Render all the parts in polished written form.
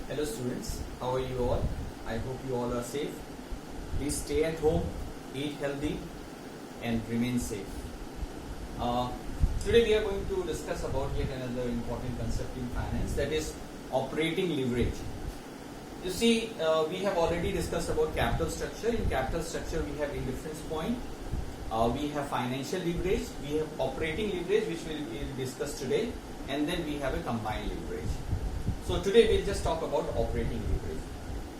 Hello students, how are you all? I hope you all are safe. Please stay at home, eat healthy and remain safe. Today we are going to discuss about yet another important concept in finance, that is operating leverage. You see, we have already discussed about capital structure. In capital structure we have indifference point, we have financial leverage, we have operating leverage which we will discuss today, and then we have a combined leverage. So today we'll just talk about operating leverage.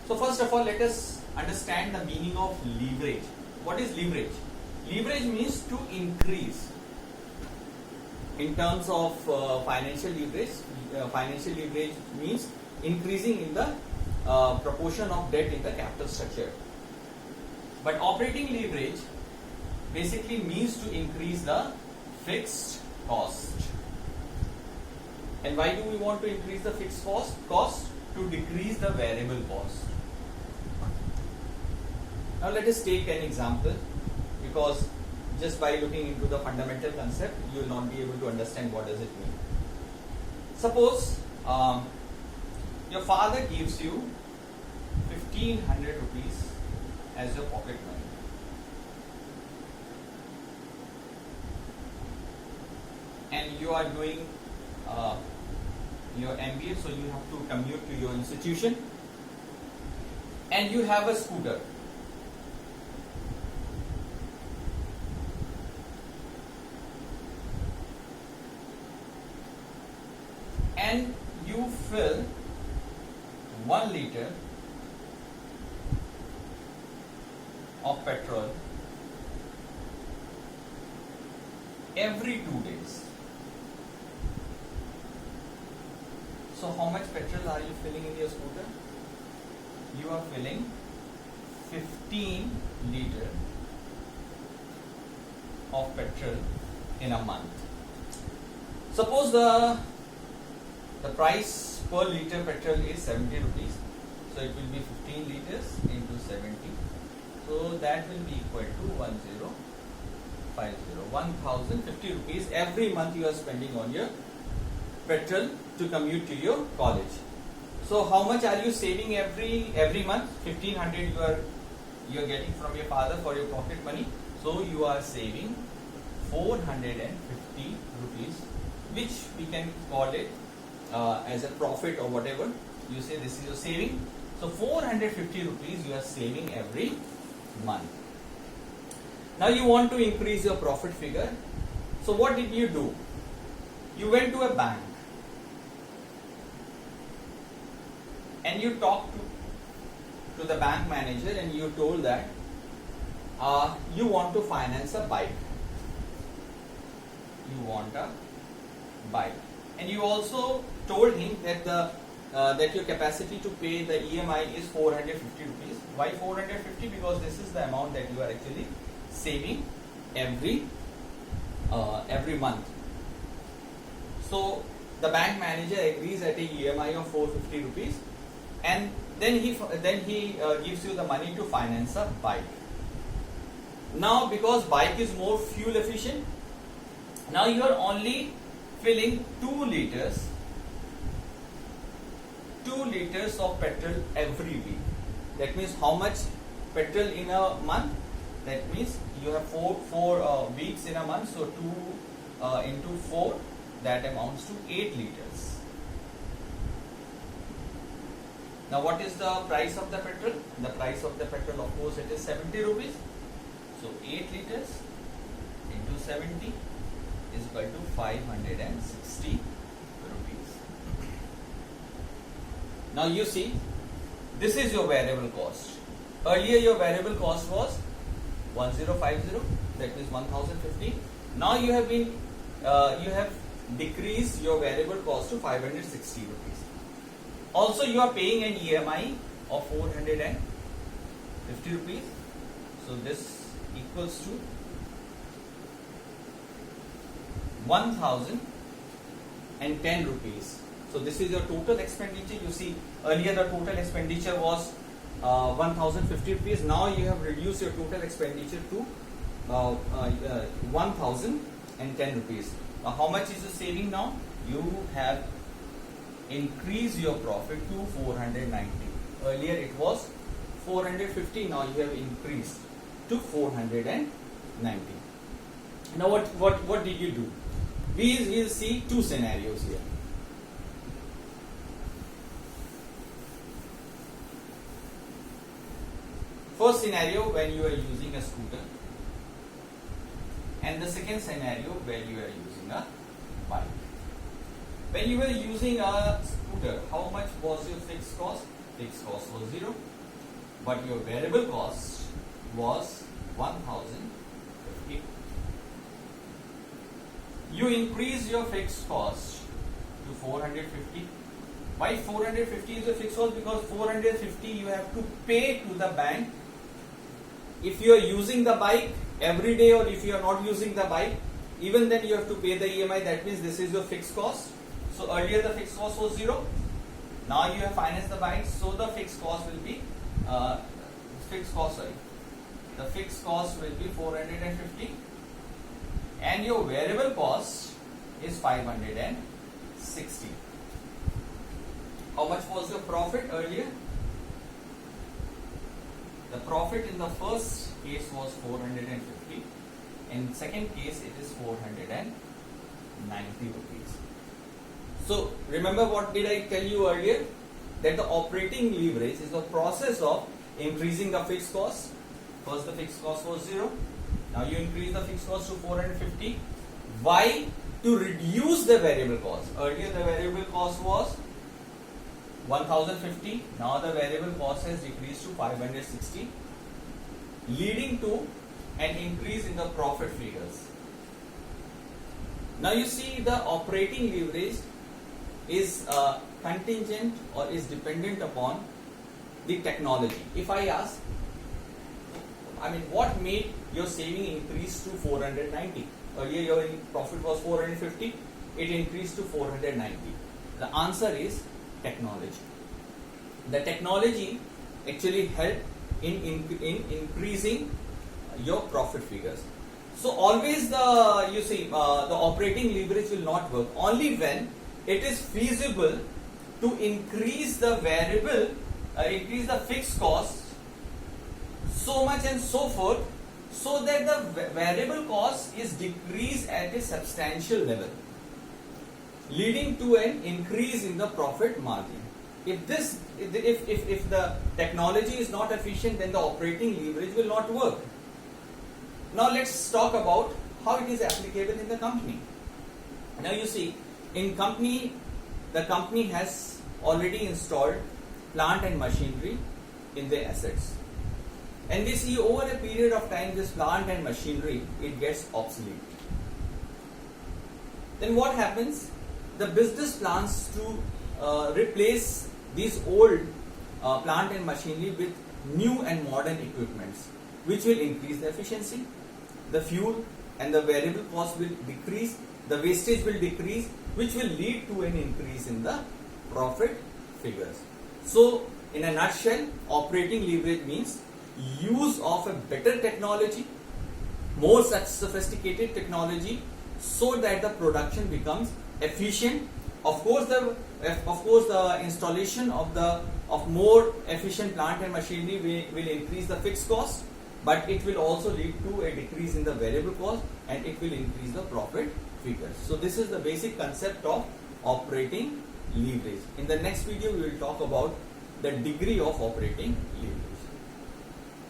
So first of all, let us understand the meaning of leverage. What is leverage? Leverage means to increase. In terms of financial leverage, financial leverage means increasing in the proportion of debt in the capital structure. But operating leverage basically means to increase the fixed cost. And why do we want to increase the fixed cost? To decrease the variable cost. Now let us take an example, because just by looking into the fundamental concept you will not be able to understand what does it mean. Suppose your father gives you 1500 rupees as your pocket money. And you are doing your MBA, so you have to commute to your institution, and you have a scooter. And you fill 1 liter of petrol every 2 days. So how much petrol are you filling in your scooter? You are filling 15 liter of petrol in a month. Suppose the price per liter petrol is 70 rupees. So it will be 15 liters into 70. So that will be equal to 1050 rupees every month you are spending on your petrol to commute to your college. So how much are you saving every month? 1500 you are getting from your father for your pocket money. So you are saving 450 rupees, which we can call it as a profit or whatever. You say this is your saving. So 450 rupees you are saving every month. Now you want to increase your profit figure. So what did you do? You went to a bank and you talked to the bank manager and you told that you want to finance a bike. You want a bike. And you also told him that that your capacity to pay the EMI is 450 rupees. Why 450? Because this is the amount that you are actually saving every month. So the bank manager agrees at a EMI of 450 rupees, and then he gives you the money to finance a bike. Now because bike is more fuel efficient, now you are only filling 2 liters of petrol every week. That means how much petrol in a month? That means you have four weeks in a month, so 2 into 4, that amounts to 8 liters. Now what is the price of the petrol? The price of the petrol, of course, it is 70 rupees. So 8 liters into 70 is equal to 560 rupees. Now you see, this is your variable cost. Earlier your variable cost was 1050, that means 1050. Now you have decreased your variable cost to 560 rupees. Also you are paying an EMI of 450 rupees. So this equals to 1010 rupees. So this is your total expenditure. You see, earlier the total expenditure was 1050 rupees. Now you have reduced your total expenditure to 1010 rupees. How much is the saving now? You have increase your profit to 490. Earlier it was 450, now you have increased to 490. Now what did you do? We will see two scenarios here. First scenario, when you are using a scooter, and the second scenario where you are using a bike. When you were using a scooter, how much was your fixed cost? Fixed cost was 0, but your variable cost was 1050. You increase your fixed cost to 450. Why 450 is a fixed cost? Because 450 you have to pay to the bank. If you are using the bike every day, or if you are not using the bike, even then you have to pay the EMI. That means this is your fixed cost. So earlier the fixed cost was 0. Now you have financed the bike, so the fixed cost will be the fixed cost will be 450, and your variable cost is 560. How much was your profit earlier? The profit in the first case was 450. In second case, it is 490 rupees. So remember, what did I tell you earlier? That the operating leverage is the process of increasing the fixed cost. First the fixed cost was 0. Now you increase the fixed cost to 450. Why? To reduce the variable cost. Earlier the variable cost was 1050. Now the variable cost has decreased to 560, leading to an increase in the profit figures. Now you see, the operating leverage is contingent or is dependent upon the technology. If I ask, what made your saving increase to 490? Earlier your profit was 450, it increased to 490. The answer is technology. The technology actually helped in increasing your profit figures. So always the operating leverage will not work only when it is feasible to increase the increase the fixed cost so much and so forth, so that the variable cost is decreased at a substantial level, leading to an increase in the profit margin. If the technology is not efficient, then the operating leverage will not work. Now let's talk about how it is applicable in the company. Now you see, in company, the company has already installed plant and machinery in their assets, and we see over a period of time this plant and machinery, it gets obsolete. Then what happens? The business plans to replace these old plant and machinery with new and modern equipments, which will increase the efficiency, the fuel and the variable cost will decrease, the wastage will decrease, which will lead to an increase in the profit figures. So in a nutshell, operating leverage means use of a better technology, more such sophisticated technology, so that the production becomes efficient. Of course the installation of more efficient plant and machinery will increase the fixed cost, but it will also lead to a decrease in the variable cost, and it will increase the profit figures. So this is the basic concept of operating leverage. In the next video we will talk about the degree of operating leverage.